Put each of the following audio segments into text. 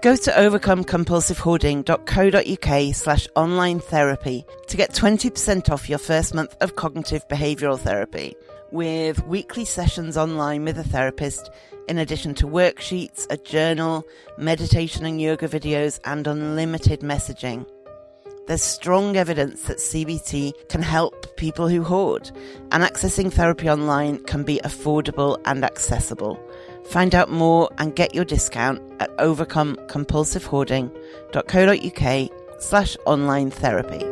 Go to overcomecompulsivehoarding.co.uk/online therapy to get 20% off your first month of cognitive behavioural therapy, with weekly sessions online with a therapist, in addition to worksheets, a journal, meditation and yoga videos, and unlimited messaging. There's strong evidence that CBT can help people who hoard, and accessing therapy online can be affordable and accessible. Find out more and get your discount at overcomecompulsivehoarding.co.uk/online therapy.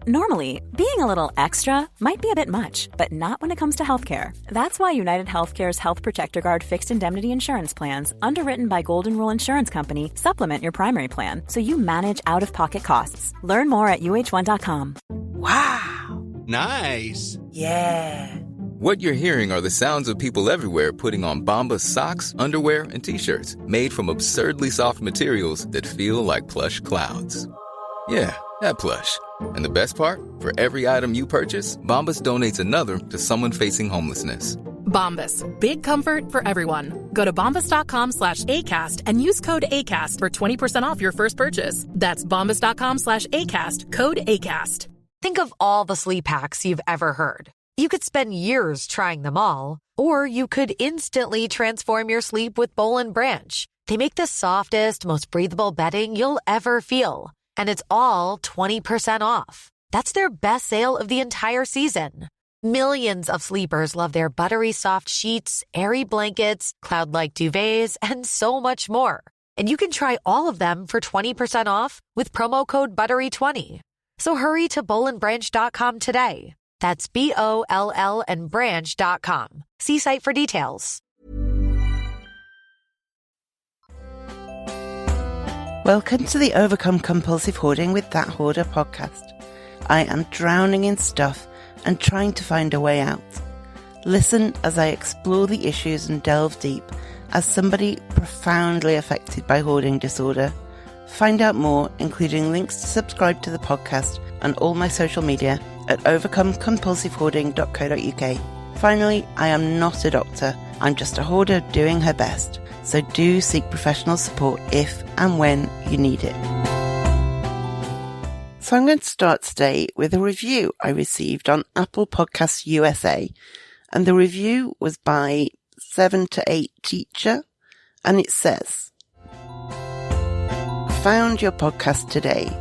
Normally, being a little extra might be a bit much, but not when it comes to healthcare. That's why United Healthcare's Health Protector Guard fixed indemnity insurance plans, underwritten by Golden Rule Insurance Company, supplement your primary plan so you manage out-of-pocket costs. Learn more at uh1.com. Wow! Nice! Yeah! What you're hearing are the sounds of people everywhere putting on Bombas socks, underwear, and T-shirts made from absurdly soft materials that feel like plush clouds. Yeah, that plush. And the best part? For every item you purchase, Bombas donates another to someone facing homelessness. Bombas. Big comfort for everyone. Go to bombas.com/ACAST and use code ACAST for 20% off your first purchase. That's bombas.com/ACAST. Code ACAST. Think of all the sleep hacks you've ever heard. You could spend years trying them all, or you could instantly transform your sleep with Boll & Branch. They make the softest, most breathable bedding you'll ever feel. And it's all 20% off. That's their best sale of the entire season. Millions of sleepers love their buttery soft sheets, airy blankets, cloud-like duvets, and so much more. And you can try all of them for 20% off with promo code BUTTERY20. So hurry to bollandbranch.com today. That's BOLL and branch.com. See site for details. Welcome to the Overcome Compulsive Hoarding with That Hoarder podcast. I am drowning in stuff and trying to find a way out. Listen as I explore the issues and delve deep as somebody profoundly affected by hoarding disorder. Find out more, including links to subscribe to the podcast and all my social media at overcomecompulsivehoarding.co.uk. Finally, I am not a doctor. I'm just a hoarder doing her best. So do seek professional support if and when you need it. So I'm going to start today with a review I received on Apple Podcasts USA. And the review was by 7 to 8 Teacher. And it says, "Found your podcast today.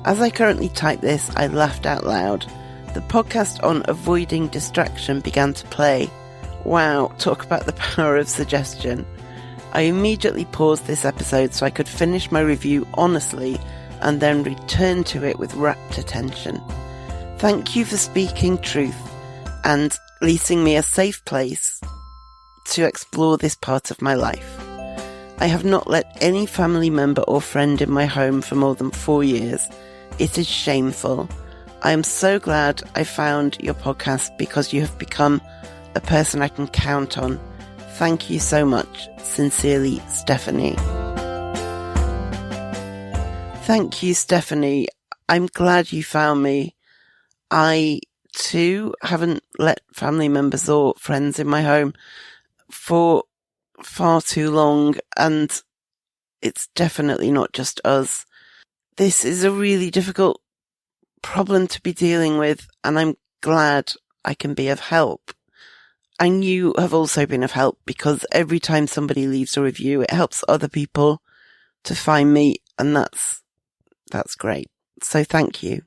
As I currently type this, I laughed out loud. The podcast on avoiding distraction began to play. Wow, talk about the power of suggestion. I immediately paused this episode so I could finish my review honestly and then return to it with rapt attention. Thank you for speaking truth and leasing me a safe place to explore this part of my life. I have not let any family member or friend in my home for more than 4 years. It is shameful. I am so glad I found your podcast because you have become a person I can count on. Thank you so much. Sincerely, Stephanie." Thank you, Stephanie. I'm glad you found me. I, too, haven't let family members or friends in my home for far too long, and it's definitely not just us. This is a really difficult problem to be dealing with, and I'm glad I can be of help. And you have also been of help, because every time somebody leaves a review, it helps other people to find me, and that's great. So thank you.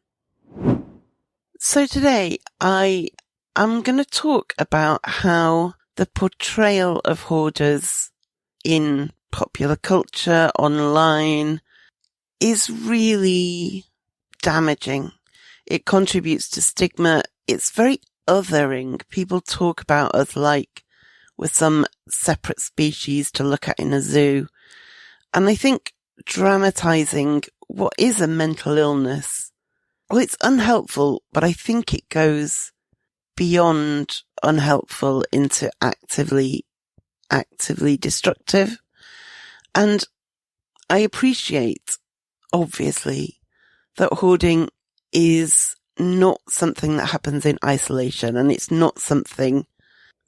So today I am going to talk about how the portrayal of hoarders in popular culture, online, is really damaging. It contributes to stigma. It's very othering. People talk about us like we're some separate species to look at in a zoo. And I think dramatising what is a mental illness, well, it's unhelpful, but I think it goes beyond unhelpful into actively destructive. And I appreciate, obviously, that hoarding is not something that happens in isolation, and it's not something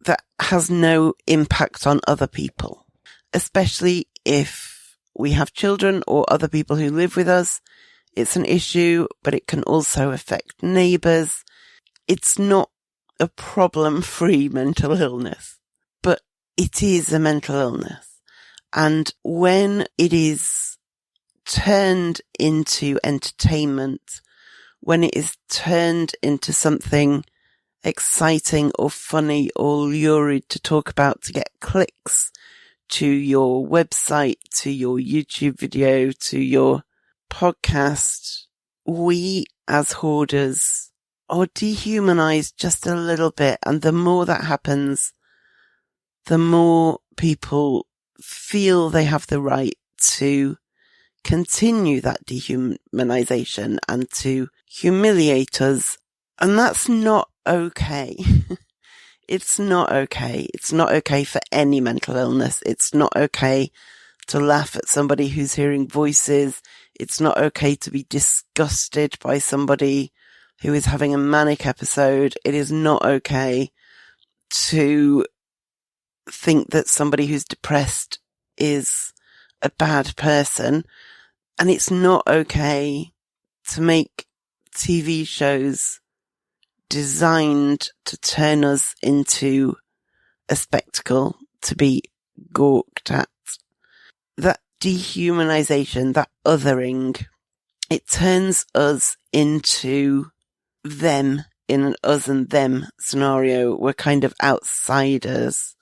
that has no impact on other people. especially if we have children or other people who live with us. It's an issue, but it can also affect neighbours. It's not a problem-free mental illness, but it is a mental illness. And when it is turned into entertainment, when it is turned into something exciting or funny or lurid to talk about to get clicks to your website, to your YouTube video, to your podcast, we as hoarders are dehumanized just a little bit. And the more that happens, the more people feel they have the right to continue that dehumanization and to humiliate us. And that's not okay. It's not okay. It's not okay for any mental illness. It's not okay to laugh at somebody who's hearing voices. It's not okay to be disgusted by somebody who is having a manic episode. It is not okay to think that somebody who's depressed is a bad person. And it's not okay to make TV shows designed to turn us into a spectacle to be gawked at. That dehumanization, that othering, it turns us into them in an us and them scenario. We're kind of outsiders.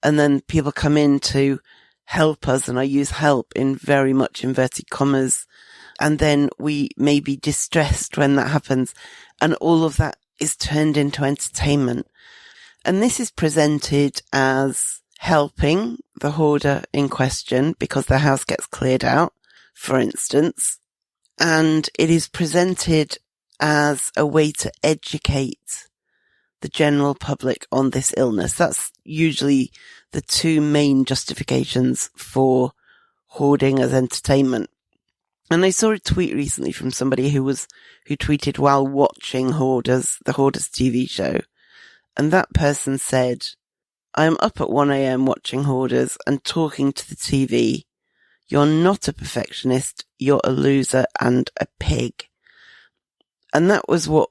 And then people come in to help us, and I use help in very much inverted commas. And then we may be distressed when that happens. And all of that is turned into entertainment. And this is presented as helping the hoarder in question because their house gets cleared out, for instance. And it is presented as a way to educate the general public on this illness. That's usually the two main justifications for hoarding as entertainment. And I saw a tweet recently from somebody who tweeted while watching Hoarders, the Hoarders TV show. And that person said, I am up at 1 a.m. watching Hoarders and talking to the TV. You're not a perfectionist. You're a loser and a pig. And that was what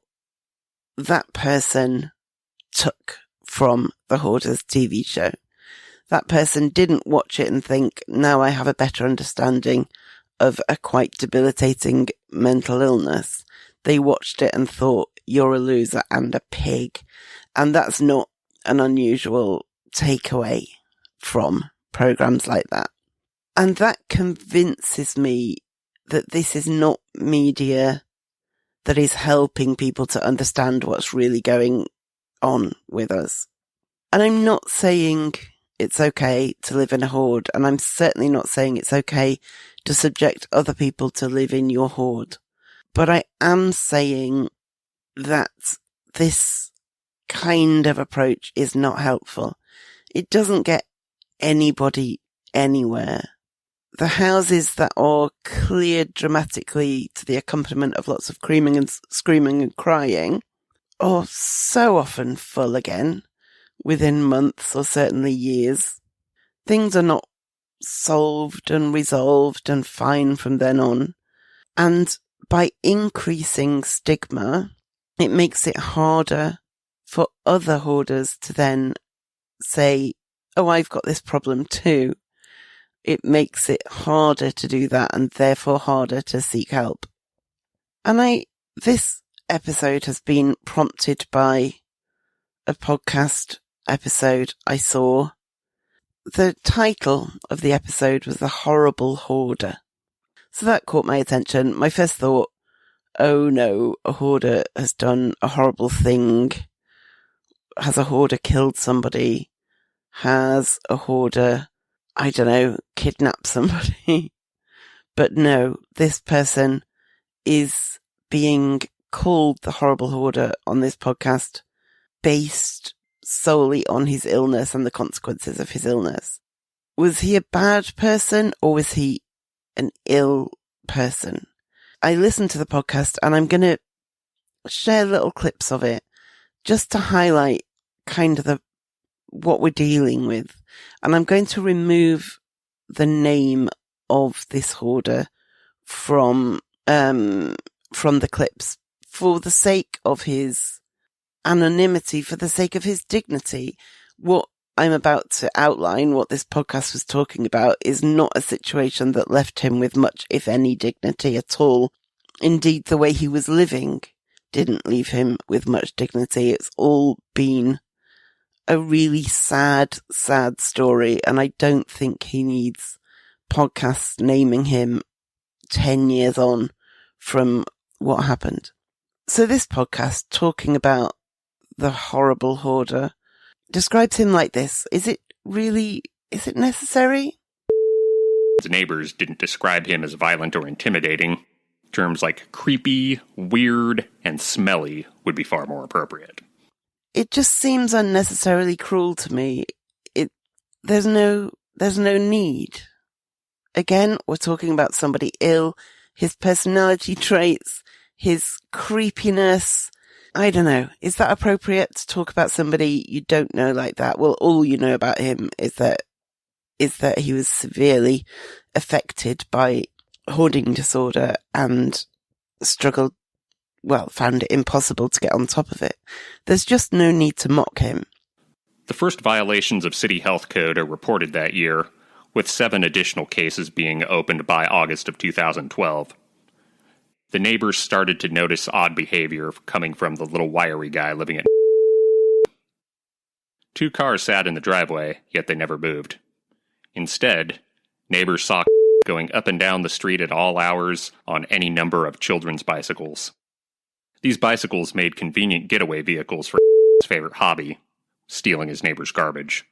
that person took from the Hoarders TV show. That person didn't watch it and think, now I have a better understanding of a quite debilitating mental illness. They watched it and thought, you're a loser and a pig. And that's not an unusual takeaway from programs like that. And that convinces me that this is not media that is helping people to understand what's really going on with us. And I'm not saying it's okay to live in a hoard, and I'm certainly not saying it's okay to subject other people to live in your hoard. But I am saying that this kind of approach is not helpful. It doesn't get anybody anywhere. The houses that are cleared dramatically to the accompaniment of lots of screaming and crying are so often full again within months or certainly years. Things are not solved and resolved and fine from then on. And by increasing stigma, it makes it harder for other hoarders to then say, oh, I've got this problem too. It makes it harder to do that and therefore harder to seek help. And this episode has been prompted by a podcast episode I saw. The title of the episode was The Horrible Hoarder. So that caught my attention. My first thought, oh no, a hoarder has done a horrible thing. Has a hoarder killed somebody? Has a hoarder, I don't know, kidnapped somebody? But no, this person is being called the horrible hoarder on this podcast based solely on his illness and the consequences of his illness. Was he a bad person or was he an ill person? I listened to the podcast and I'm going to share little clips of it just to highlight kind of what we're dealing with. And I'm going to remove the name of this hoarder from the clips for the sake of his anonymity, for the sake of his dignity. What I'm about to outline, what this podcast was talking about, is not a situation that left him with much, if any, dignity at all. Indeed, the way he was living didn't leave him with much dignity. It's all been a really sad, sad story, and I don't think he needs podcasts naming him 10 years on from what happened. So this podcast, talking about the horrible hoarder, describes him like this. Is it necessary? His neighbors didn't describe him as violent or intimidating. Terms like creepy, weird, and smelly would be far more appropriate. It just seems unnecessarily cruel to me. There's no need. Again, we're talking about somebody ill, his personality traits, his creepiness. I don't know. Is that appropriate to talk about somebody you don't know like that? Well, all you know about him is that he was severely affected by hoarding disorder and found it impossible to get on top of it. There's just no need to mock him. The first violations of City Health Code are reported that year, with 7 additional cases being opened by August of 2012. The neighbors started to notice odd behavior coming from the little wiry guy living at 2 cars sat in the driveway, yet they never moved. Instead, neighbors saw going up and down the street at all hours on any number of children's bicycles. These bicycles made convenient getaway vehicles for his favorite hobby, stealing his neighbor's garbage.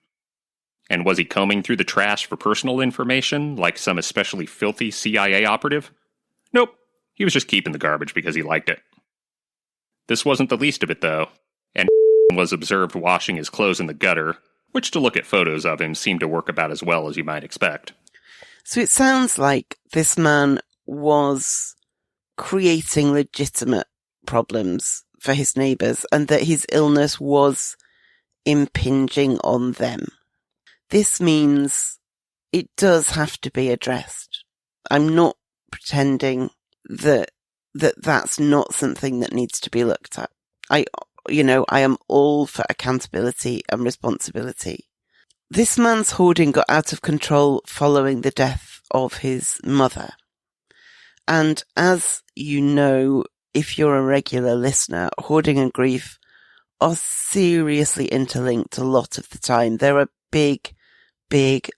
And was he combing through the trash for personal information, like some especially filthy CIA operative? Nope, he was just keeping the garbage because he liked it. This wasn't the least of it, though, and was observed washing his clothes in the gutter, which to look at photos of him seemed to work about as well as you might expect. So it sounds like this man was creating legitimate problems for his neighbours and that his illness was impinging on them. This means it does have to be addressed. I'm not pretending that that's not something that needs to be looked at. I am all for accountability and responsibility. This man's hoarding got out of control following the death of his mother. And as you know, if you're a regular listener, hoarding and grief are seriously interlinked a lot of the time. There are big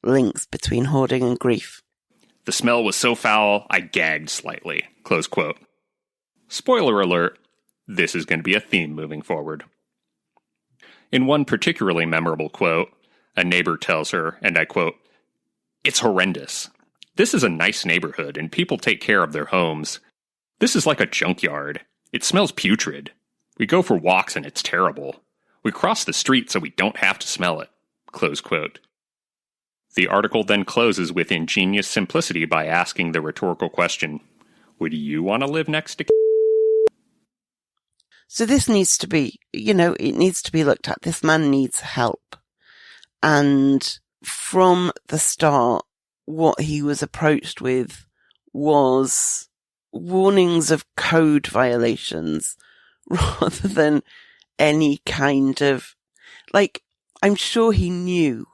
links between hoarding and grief. The smell was so foul, I gagged slightly. Close quote. Spoiler alert, this is going to be a theme moving forward. In one particularly memorable quote, a neighbor tells her, and I quote, "It's horrendous. This is a nice neighborhood, and people take care of their homes. This is like a junkyard. It smells putrid. We go for walks, and it's terrible. We cross the street so we don't have to smell it." Close quote. The article then closes with ingenious simplicity by asking the rhetorical question, would you want to live next to So this needs to be, it needs to be looked at. This man needs help. And from the start, what he was approached with was warnings of code violations rather than any kind of, I'm sure he knew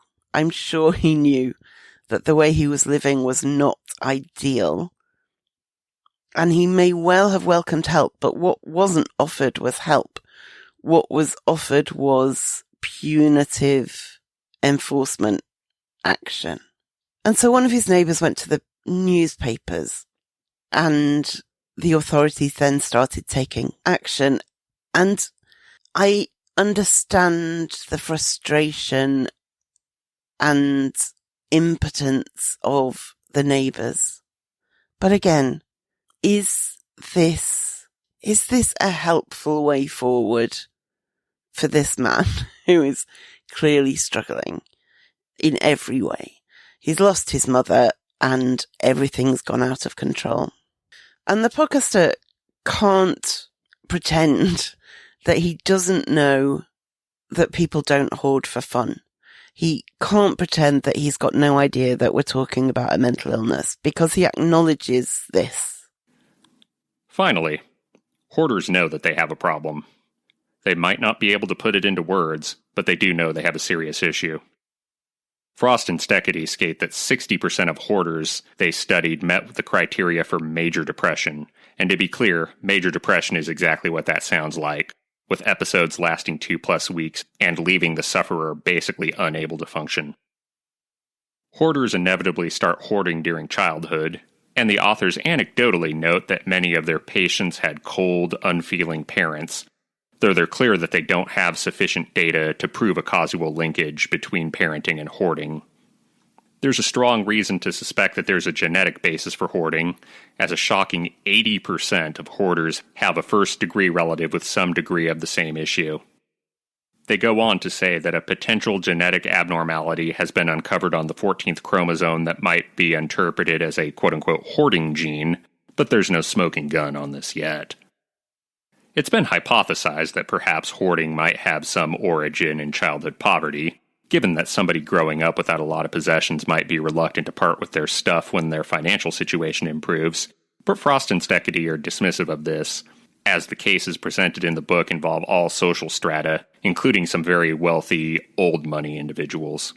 that the way he was living was not ideal. And he may well have welcomed help, but what wasn't offered was help. What was offered was punitive enforcement action. And so one of his neighbours went to the newspapers, and the authorities then started taking action. And I understand the frustration and impotence of the neighbours. But again, is this a helpful way forward for this man who is clearly struggling in every way? He's lost his mother and everything's gone out of control. And the podcaster can't pretend that he doesn't know that people don't hoard for fun. He can't pretend that he's got no idea that we're talking about a mental illness, because he acknowledges this. Finally, hoarders know that they have a problem. They might not be able to put it into words, but they do know they have a serious issue. Frost and Steckity state that 60% of hoarders they studied met with the criteria for major depression, and to be clear, major depression is exactly what that sounds like, with episodes lasting 2+ weeks and leaving the sufferer basically unable to function. Hoarders inevitably start hoarding during childhood, and the authors anecdotally note that many of their patients had cold, unfeeling parents, though they're clear that they don't have sufficient data to prove a causal linkage between parenting and hoarding. There's a strong reason to suspect that there's a genetic basis for hoarding, as a shocking 80% of hoarders have a first-degree relative with some degree of the same issue. They go on to say that a potential genetic abnormality has been uncovered on the 14th chromosome that might be interpreted as a quote-unquote hoarding gene, but there's no smoking gun on this yet. It's been hypothesized that perhaps hoarding might have some origin in childhood poverty, given that somebody growing up without a lot of possessions might be reluctant to part with their stuff when their financial situation improves, but Frost and Steckity are dismissive of this, as the cases presented in the book involve all social strata, including some very wealthy, old money individuals.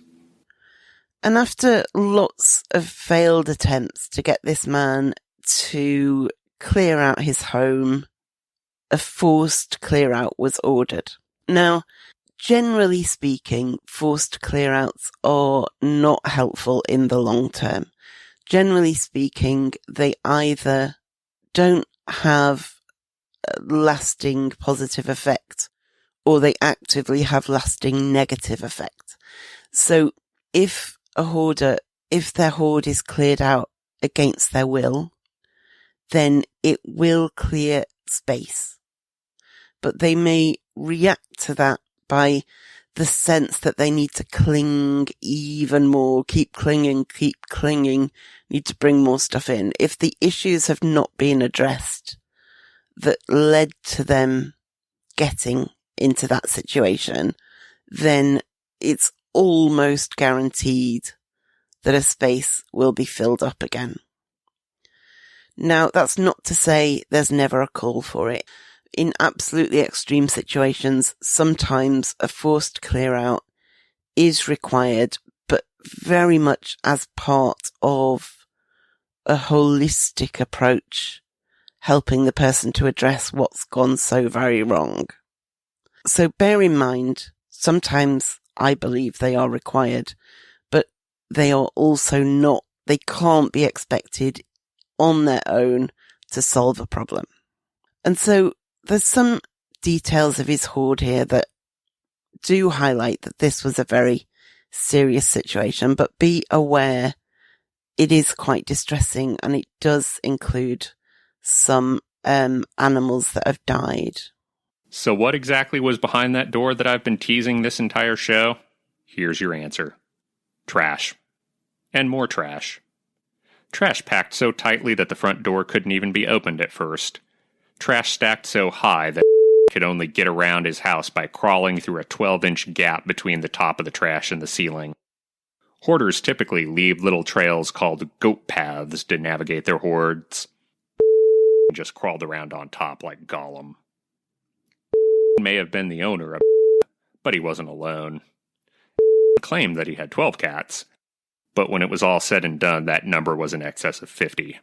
And after lots of failed attempts to get this man to clear out his home, a forced clear-out was ordered. Now, generally speaking, forced clear-outs are not helpful in the long term. Generally speaking, they either don't have a lasting positive effect, or they actively have lasting negative effect. So, if a hoarder, if their hoard is cleared out against their will, then it will clear space. But they may react to that by the sense that they need to cling even more, keep clinging, need to bring more stuff in. If the issues have not been addressed that led to them getting into that situation, then it's almost guaranteed that a space will be filled up again. Now, that's not to say there's never a call for it. In absolutely extreme situations, sometimes a forced clear out is required, but very much as part of a holistic approach, helping the person to address what's gone so very wrong. So bear in mind, sometimes I believe they are required, but they are also not, they can't be expected on their own to solve a problem. And so there's some details of his hoard here that do highlight that this was a very serious situation, but be aware it is quite distressing, and it does include some animals that have died. So what exactly was behind that door that I've been teasing this entire show? Here's your answer. Trash. And more trash. Trash packed so tightly that the front door couldn't even be opened at first. Trash stacked so high that could only get around his house by crawling through a 12-inch gap between the top of the trash and the ceiling. Hoarders typically leave little trails called goat paths to navigate their hoards. Just crawled around on top like Gollum. May have been the owner of but he wasn't alone. Claimed that he had 12 cats, but when it was all said and done, that number was in excess of 50.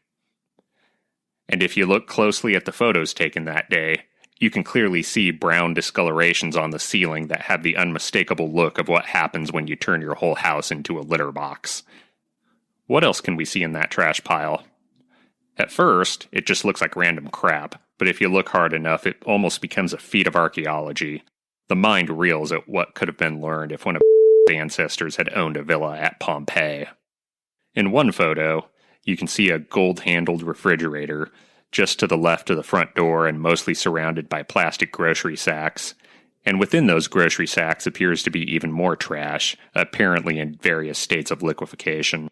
And if you look closely at the photos taken that day, you can clearly see brown discolorations on the ceiling that have the unmistakable look of what happens when you turn your whole house into a litter box. What else can we see in that trash pile? At first, it just looks like random crap, but if you look hard enough, it almost becomes a feat of archaeology. The mind reels at what could have been learned if one of the ancestors had owned a villa at Pompeii. In one photo, you can see a gold-handled refrigerator just to the left of the front door and mostly surrounded by plastic grocery sacks. And within those grocery sacks appears to be even more trash, apparently in various states of liquefaction.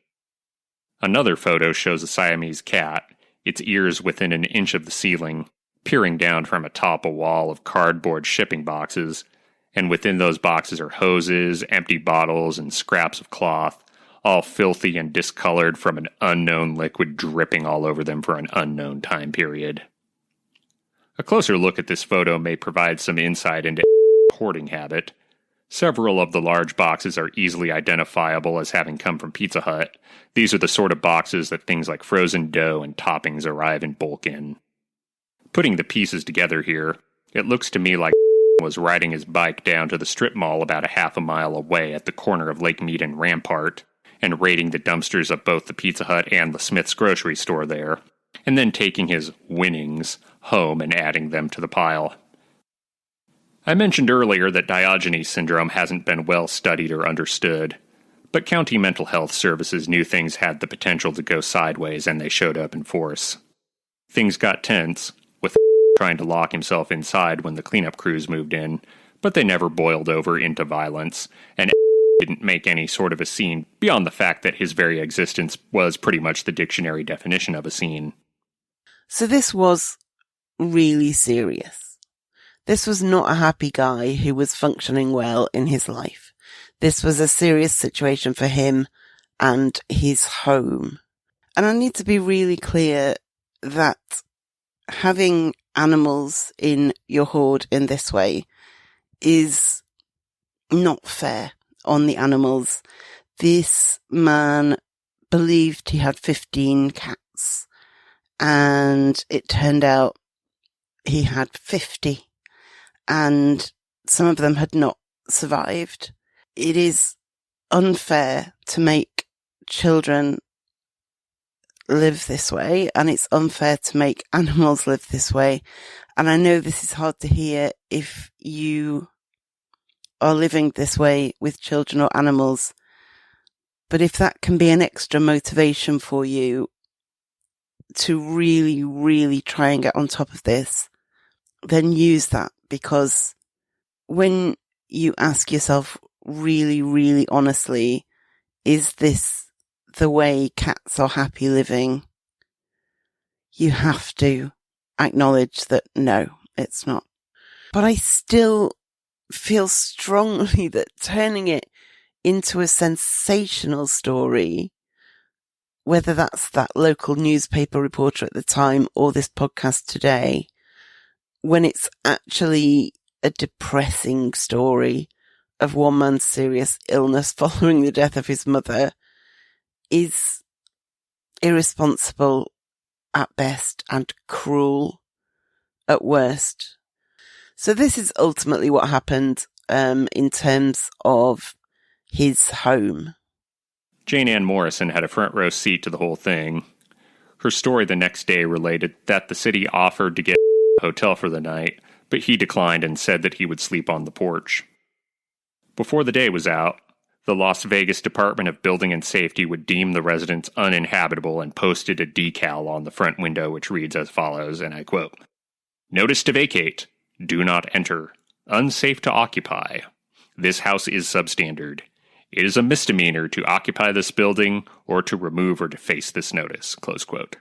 Another photo shows a Siamese cat, its ears within an inch of the ceiling, peering down from atop a wall of cardboard shipping boxes, And within those boxes are hoses, empty bottles, and scraps of cloth, all filthy and discolored from an unknown liquid dripping all over them for an unknown time period. A closer look at this photo may provide some insight into hoarding habit. Several of the large boxes are easily identifiable as having come from Pizza Hut. These are the sort of boxes that things like frozen dough and toppings arrive in bulk in. Putting the pieces together here, it looks to me like was riding his bike down to the strip mall about a half a mile away at the corner of Lake Mead and Rampart, and raiding the dumpsters of both the Pizza Hut and the Smith's grocery store there, and then taking his winnings home and adding them to the pile. I mentioned earlier that Diogenes syndrome hasn't been well studied or understood, but county mental health services knew things had the potential to go sideways, and they showed up in force. Things got tense, with trying to lock himself inside when the cleanup crews moved in, but they never boiled over into violence, and didn't make any sort of a scene beyond the fact that his very existence was pretty much the dictionary definition of a scene. So this was really serious. This was not a happy guy who was functioning well in his life. This was a serious situation for him and his home. And I need to be really clear that having animals in your hoard in this way is not fair on the animals. This man believed he had 15 cats, and it turned out he had 50, and some of them had not survived. It is unfair to make children live this way, and it's unfair to make animals live this way. And I know this is hard to hear if you are living this way with children or animals, but if that can be an extra motivation for you to really, really try and get on top of this, then use that, because when you ask yourself really, really honestly, is this the way cats are happy living? You have to acknowledge that no, it's not. But I still feel strongly that turning it into a sensational story, whether that's that local newspaper reporter at the time or this podcast today, when it's actually a depressing story of one man's serious illness following the death of his mother, is irresponsible at best and cruel at worst. So this is ultimately what happened in terms of his home. Jane Ann Morrison had a front row seat to the whole thing. Her story the next day related that the city offered to get a hotel for the night, but he declined and said that he would sleep on the porch. Before the day was out, the Las Vegas Department of Building and Safety would deem the residence uninhabitable and posted a decal on the front window which reads as follows, and I quote, "Notice to vacate. Do not enter. Unsafe to occupy. This house is substandard. It is a misdemeanor to occupy this building or to remove or deface this notice." Close quote.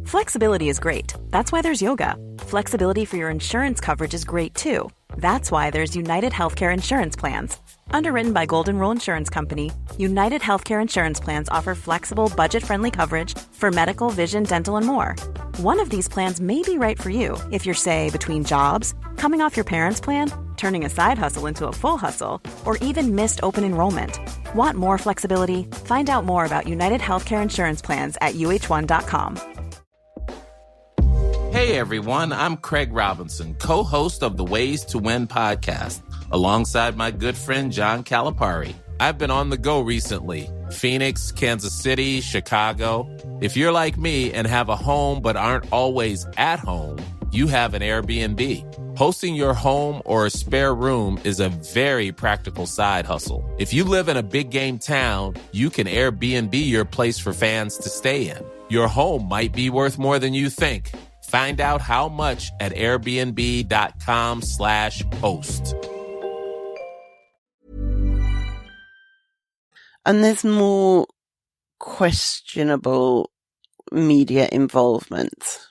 Flexibility is great. That's why there's yoga. Flexibility for your insurance coverage is great too. That's why there's United Healthcare Insurance Plans. Underwritten by Golden Rule Insurance Company, United Healthcare Insurance Plans offer flexible, budget-friendly coverage for medical, vision, dental, and more. One of these plans may be right for you if you're, say, between jobs, coming off your parents' plan, turning a side hustle into a full hustle, or even missed open enrollment. Want more flexibility? Find out more about United Healthcare Insurance Plans at uh1.com. Hey everyone, I'm Craig Robinson, co-host of the Ways to Win podcast, alongside my good friend John Calipari. I've been on the go recently. Phoenix, Kansas City, Chicago. If you're like me and have a home but aren't always at home, you have an Airbnb. Hosting your home or a spare room is a very practical side hustle. If you live in a big game town, you can Airbnb your place for fans to stay in. Your home might be worth more than you think. Find out how much at airbnb.com/host. And there's more questionable media involvement.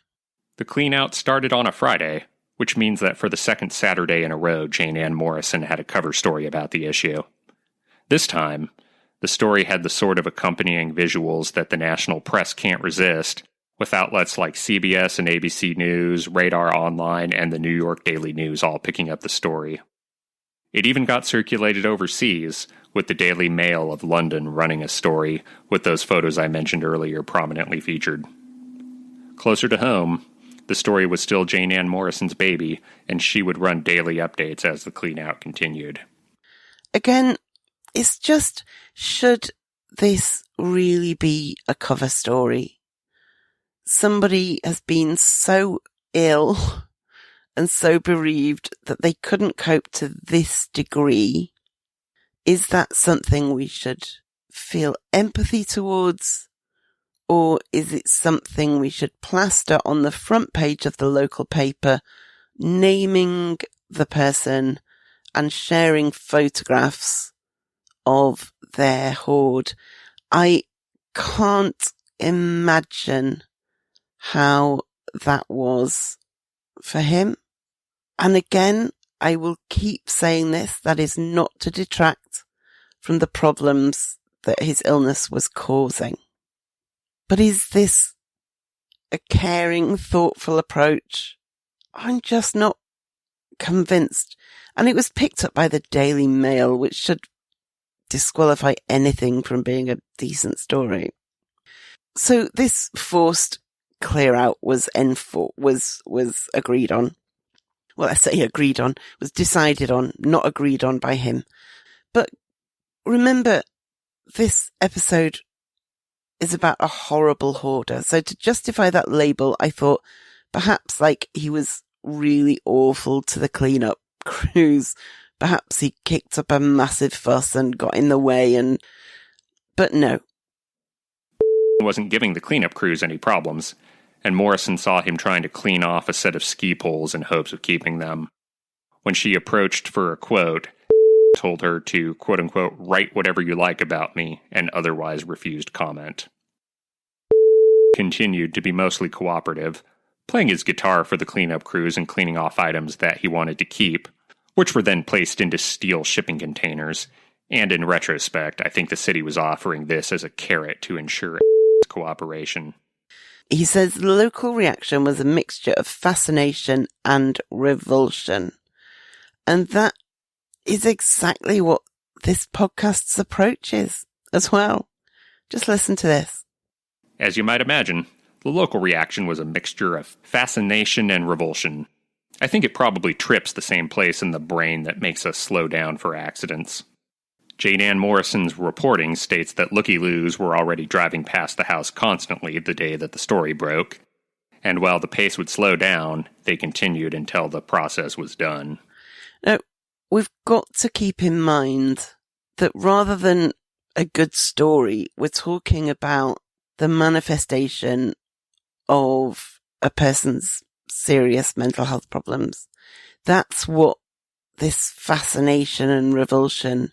The clean-out started on a Friday, which means that for the second Saturday in a row, Jane Ann Morrison had a cover story about the issue. This time, the story had the sort of accompanying visuals that the national press can't resist, with outlets like CBS and ABC News, Radar Online, and the New York Daily News all picking up the story. It even got circulated overseas, with the Daily Mail of London running a story, with those photos I mentioned earlier prominently featured. Closer to home, the story was still Jane Ann Morrison's baby, and she would run daily updates as the clean-out continued. Again, it's just, should this really be a cover story? Somebody has been so ill and so bereaved that they couldn't cope to this degree. Is that something we should feel empathy towards? Or is it something we should plaster on the front page of the local paper, naming the person and sharing photographs of their hoard? I can't imagine how that was for him. And again, I will keep saying this, that is not to detract from the problems that his illness was causing. But is this a caring, thoughtful approach? I'm just not convinced. And it was picked up by the Daily Mail, which should disqualify anything from being a decent story. So this forced clear out was agreed on. Well, I say agreed on, was decided on, not agreed on by him. But remember, this episode is about a horrible hoarder. So to justify that label, I thought perhaps like he was really awful to the cleanup crews. Perhaps he kicked up a massive fuss and got in the way but no. Wasn't giving the cleanup crews any problems, and Morrison saw him trying to clean off a set of ski poles in hopes of keeping them. When she approached for a quote, told her to, quote-unquote, write whatever you like about me, and otherwise refused comment. Continued to be mostly cooperative, playing his guitar for the cleanup crews and cleaning off items that he wanted to keep, which were then placed into steel shipping containers, and in retrospect, I think the city was offering this as a carrot to ensure cooperation. He says the local reaction was a mixture of fascination and revulsion. And that is exactly what this podcast's approach is as well. Just listen to this. As you might imagine, the local reaction was a mixture of fascination and revulsion. I think it probably trips the same place in the brain that makes us slow down for accidents. Jane Ann Morrison's reporting states that looky-loos were already driving past the house constantly the day that the story broke, and while the pace would slow down, they continued until the process was done. Now, we've got to keep in mind that rather than a good story, we're talking about the manifestation of a person's serious mental health problems. That's what this fascination and revulsion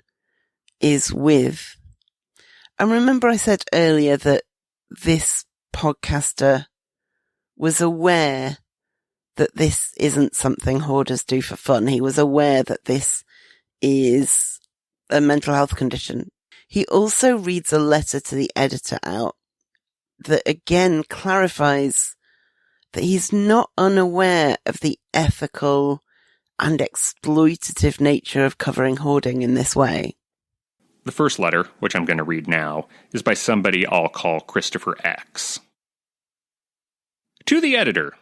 is with. And remember I said earlier that this podcaster was aware that this isn't something hoarders do for fun. He was aware that this is a mental health condition. He also reads a letter to the editor out that again clarifies that he's not unaware of the ethical and exploitative nature of covering hoarding in this way. The first letter, which I'm going to read now, is by somebody I'll call Christopher X. To the editor,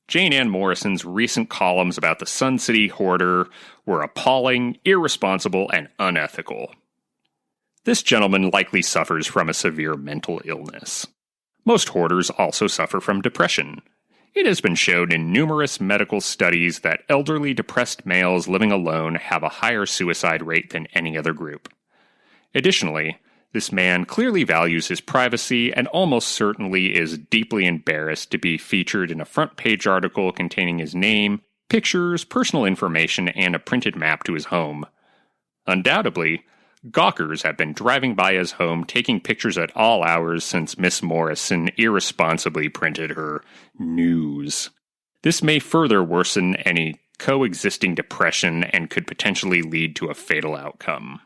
Jane Ann Morrison's recent columns about the Sun City Hoarder were appalling, irresponsible, and unethical. This gentleman likely suffers from a severe mental illness. Most hoarders also suffer from depression. It has been shown in numerous medical studies that elderly depressed males living alone have a higher suicide rate than any other group. Additionally, this man clearly values his privacy and almost certainly is deeply embarrassed to be featured in a front-page article containing his name, pictures, personal information, and a printed map to his home. Undoubtedly, gawkers have been driving by his home taking pictures at all hours since Miss Morrison irresponsibly printed her news. This may further worsen any coexisting depression and could potentially lead to a fatal outcome.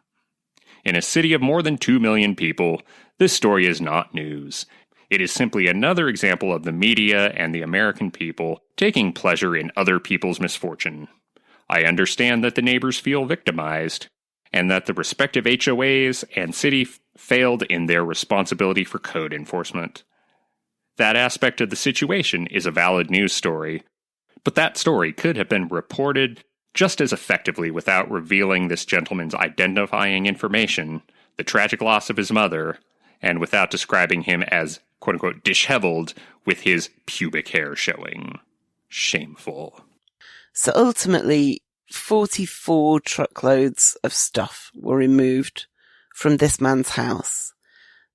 In a city of more than 2 million people, this story is not news. It is simply another example of the media and the American people taking pleasure in other people's misfortune. I understand that the neighbors feel victimized, and that the respective HOAs and city failed in their responsibility for code enforcement. That aspect of the situation is a valid news story, but that story could have been reported just as effectively without revealing this gentleman's identifying information, the tragic loss of his mother, and without describing him as, quote-unquote, disheveled with his pubic hair showing. Shameful. So ultimately, 44 truckloads of stuff were removed from this man's house.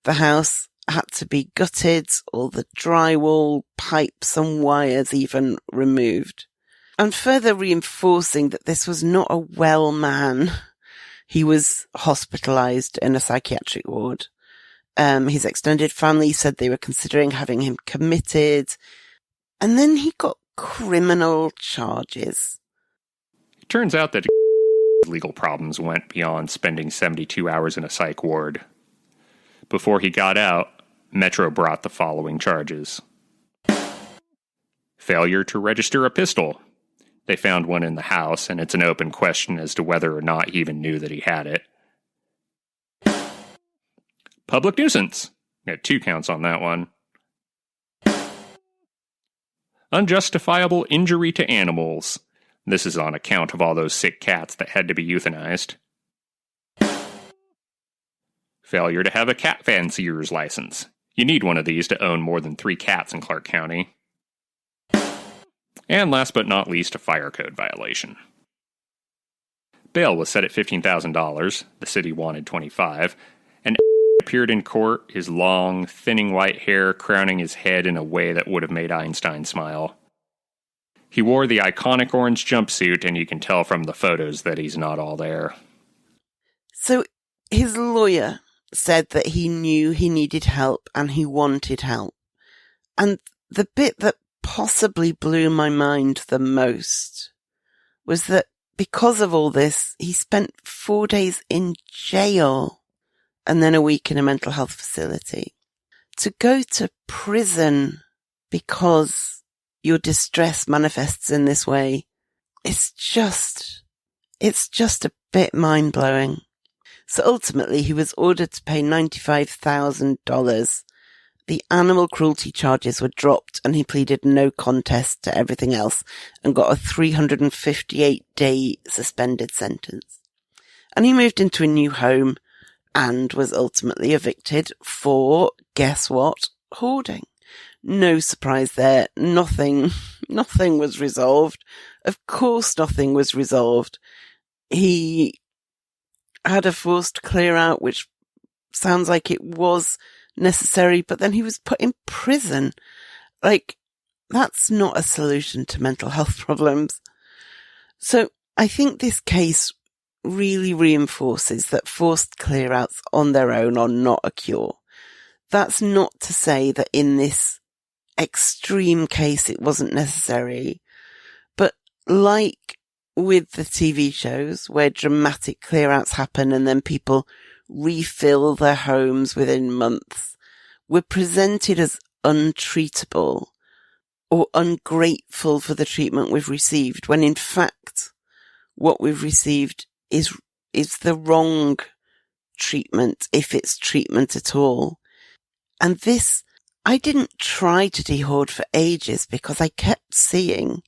The house had to be gutted, all the drywall, pipes and wires even removed. And further reinforcing that this was not a well man, he was hospitalized in a psychiatric ward. His extended family said they were considering having him committed. And then he got criminal charges. It turns out that legal problems went beyond spending 72 hours in a psych ward. Before he got out, Metro brought the following charges. Failure to register a pistol. They found one in the house, and it's an open question as to whether or not he even knew that he had it. Public nuisance. Got 2 counts on that one. Unjustifiable injury to animals. This is on account of all those sick cats that had to be euthanized. Failure to have a cat fancier's license. You need one of these to own more than 3 cats in Clark County. And last but not least, a fire code violation. Bail was set at $15,000. The city wanted $25,000, and appeared in court, his long, thinning white hair crowning his head in a way that would have made Einstein smile. He wore the iconic orange jumpsuit, and you can tell from the photos that he's not all there. So his lawyer said that he knew he needed help and he wanted help. And the bit that possibly blew my mind the most was that because of all this, he spent 4 days in jail and then a week in a mental health facility. To go to prison because your distress manifests in this way, it's just a bit mind-blowing. So ultimately, he was ordered to pay $95,000. The animal cruelty charges were dropped and he pleaded no contest to everything else and got a 358-day suspended sentence. And he moved into a new home and was ultimately evicted for, guess what, hoarding. No surprise there. Nothing was resolved. Of course nothing was resolved. He had a forced clear out, which sounds like it was necessary, but then he was put in prison. Like, that's not a solution to mental health problems. So I think this case really reinforces that forced clear outs on their own are not a cure. That's not to say that in this extreme case it wasn't necessary, but like with the TV shows where dramatic clear outs happen and then people refill their homes within months, we're presented as untreatable or ungrateful for the treatment we've received, when in fact what we've received is the wrong treatment, if it's treatment at all. And this, I didn't try to de-hoard for ages because I kept seeing,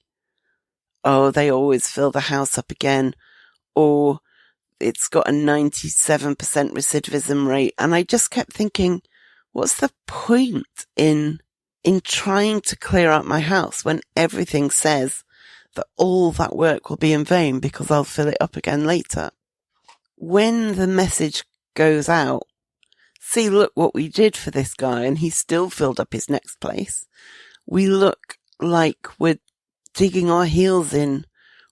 oh, they always fill the house up again, or it's got a 97% recidivism rate. And I just kept thinking, what's the point in trying to clear out my house when everything says that all that work will be in vain because I'll fill it up again later? When the message goes out, see, look what we did for this guy, and he still filled up his next place, we look like we're digging our heels in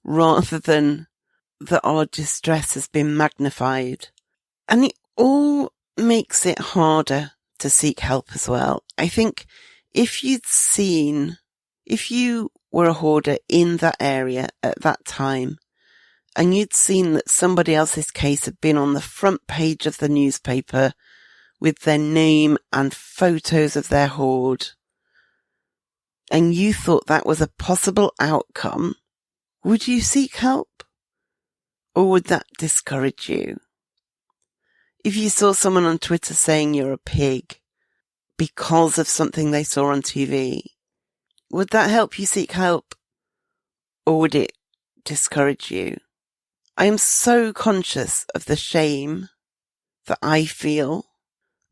rather than that our distress has been magnified. And it all makes it harder to seek help as well. I think if you were a hoarder in that area at that time, and you'd seen that somebody else's case had been on the front page of the newspaper with their name and photos of their hoard, and you thought that was a possible outcome, would you seek help? Or would that discourage you? If you saw someone on Twitter saying you're a pig because of something they saw on TV, would that help you seek help? Or would it discourage you? I am so conscious of the shame that I feel,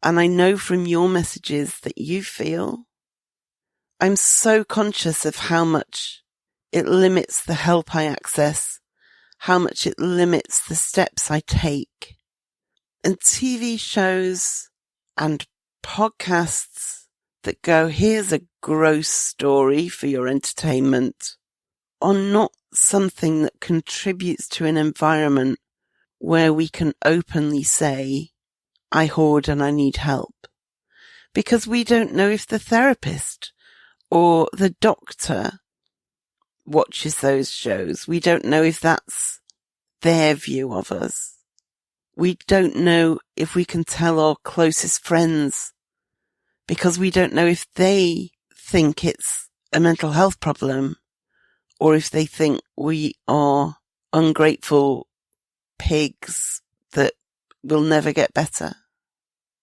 and I know from your messages that you feel. I'm so conscious of how much it limits the help I access, how much it limits the steps I take. And TV shows and podcasts that go, here's a gross story for your entertainment, are not something that contributes to an environment where we can openly say, I hoard and I need help. Because we don't know if the therapist or the doctor watches those shows. We don't know if that's their view of us. We don't know if we can tell our closest friends, because we don't know if they think it's a mental health problem or if they think we are ungrateful pigs that will never get better.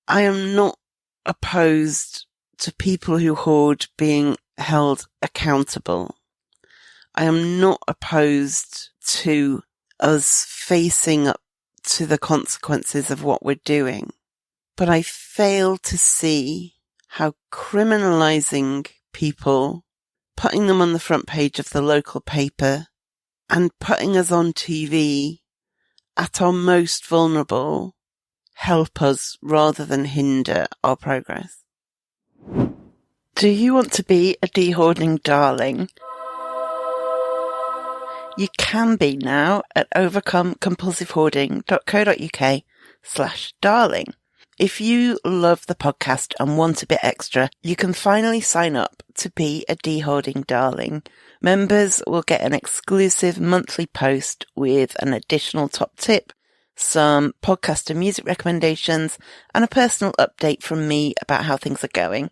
I am not opposed to people who hoard being held accountable. I am not opposed to us facing up to the consequences of what we're doing. But I fail to see how criminalizing people, putting them on the front page of the local paper and putting us on TV at our most vulnerable help us rather than hinder our progress. Do you want to be a de-hoarding darling? You can be now at overcomecompulsivehoarding.co.uk/darling. If you love the podcast and want a bit extra, you can finally sign up to be a de-hoarding darling. Members will get an exclusive monthly post with an additional top tip, some podcast and music recommendations, and a personal update from me about how things are going.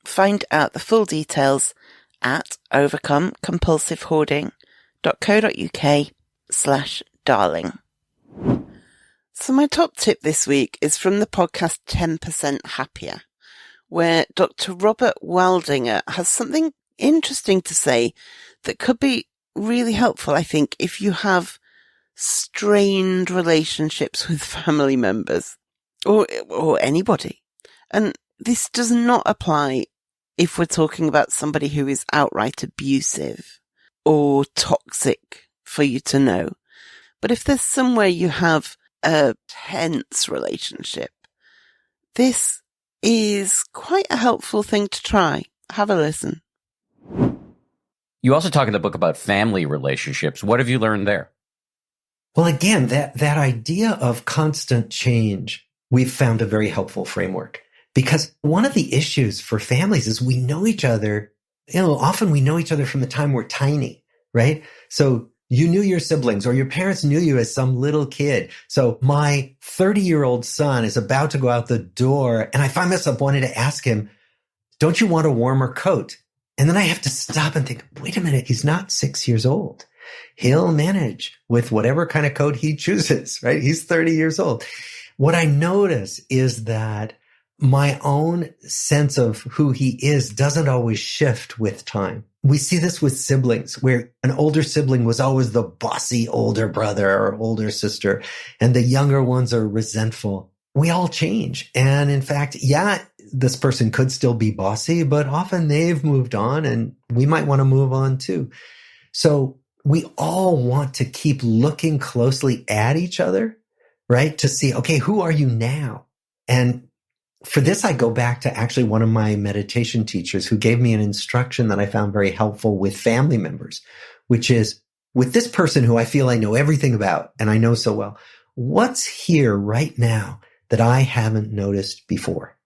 Find out the full details at overcomecompulsivehoarding.co.uk/darling. So my top tip this week is from the podcast 10% Happier, where Dr. Robert Waldinger has something interesting to say that could be really helpful, I think, if you have strained relationships with family members or anybody. And this does not apply if we're talking about somebody who is outright abusive or toxic for you to know. But if there's somewhere you have a tense relationship, this is quite a helpful thing to try. Have a listen. You also talk in the book about family relationships. What have you learned there? Well, again, that idea of constant change, we've found a very helpful framework, because one of the issues for families is we know each other, often we know each other from the time we're tiny, right? So you knew your siblings or your parents knew you as some little kid. So my 30-year-old son is about to go out the door and I find myself wanting to ask him, don't you want a warmer coat? And then I have to stop and think, wait a minute, he's not 6 years old. He'll manage with whatever kind of coat he chooses, right? He's 30 years old. What I notice is that my own sense of who he is doesn't always shift with time. We see this with siblings, where an older sibling was always the bossy older brother or older sister, and the younger ones are resentful. We all change. And in fact, this person could still be bossy, but often they've moved on and we might want to move on too. So we all want to keep looking closely at each other, right? To see, okay, who are you now? And for this, I go back to actually one of my meditation teachers who gave me an instruction that I found very helpful with family members, which is, with this person who I feel I know everything about and I know so well, what's here right now that I haven't noticed before?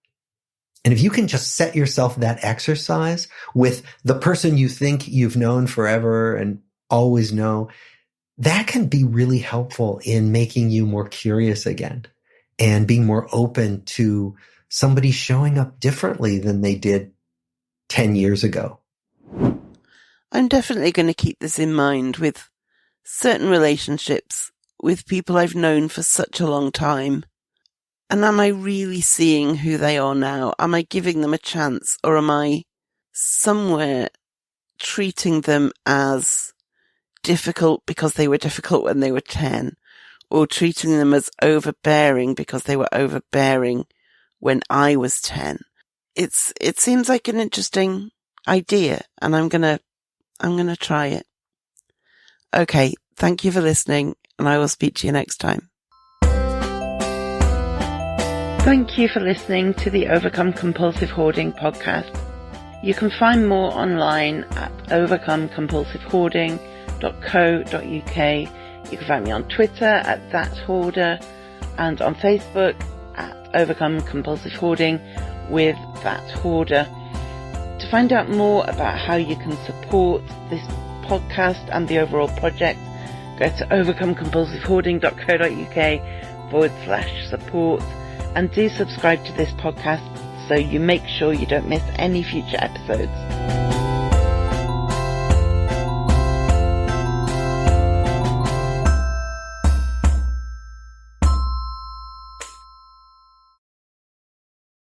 And if you can just set yourself that exercise with the person you think you've known forever and always know, that can be really helpful in making you more curious again and being more open to somebody showing up differently than they did 10 years ago. I'm definitely going to keep this in mind with certain relationships with people I've known for such a long time. And am I really seeing who they are now? Am I giving them a chance, or am I somewhere treating them as difficult because they were difficult when they were 10, or treating them as overbearing because they were overbearing when I was 10? It seems like an interesting idea, and I'm gonna try it. Okay, thank you for listening, and I will speak to you next time. Thank you for listening to the Overcome Compulsive Hoarding podcast. You can find more online at overcomecompulsivehoarding.co.uk. You can find me on Twitter at @thathoarder and on Facebook at Overcome Compulsive Hoarding with That Hoarder. To find out more about how you can support this podcast and the overall project, go to overcomecompulsivehoarding.co.uk/support. And do subscribe to this podcast so you make sure you don't miss any future episodes.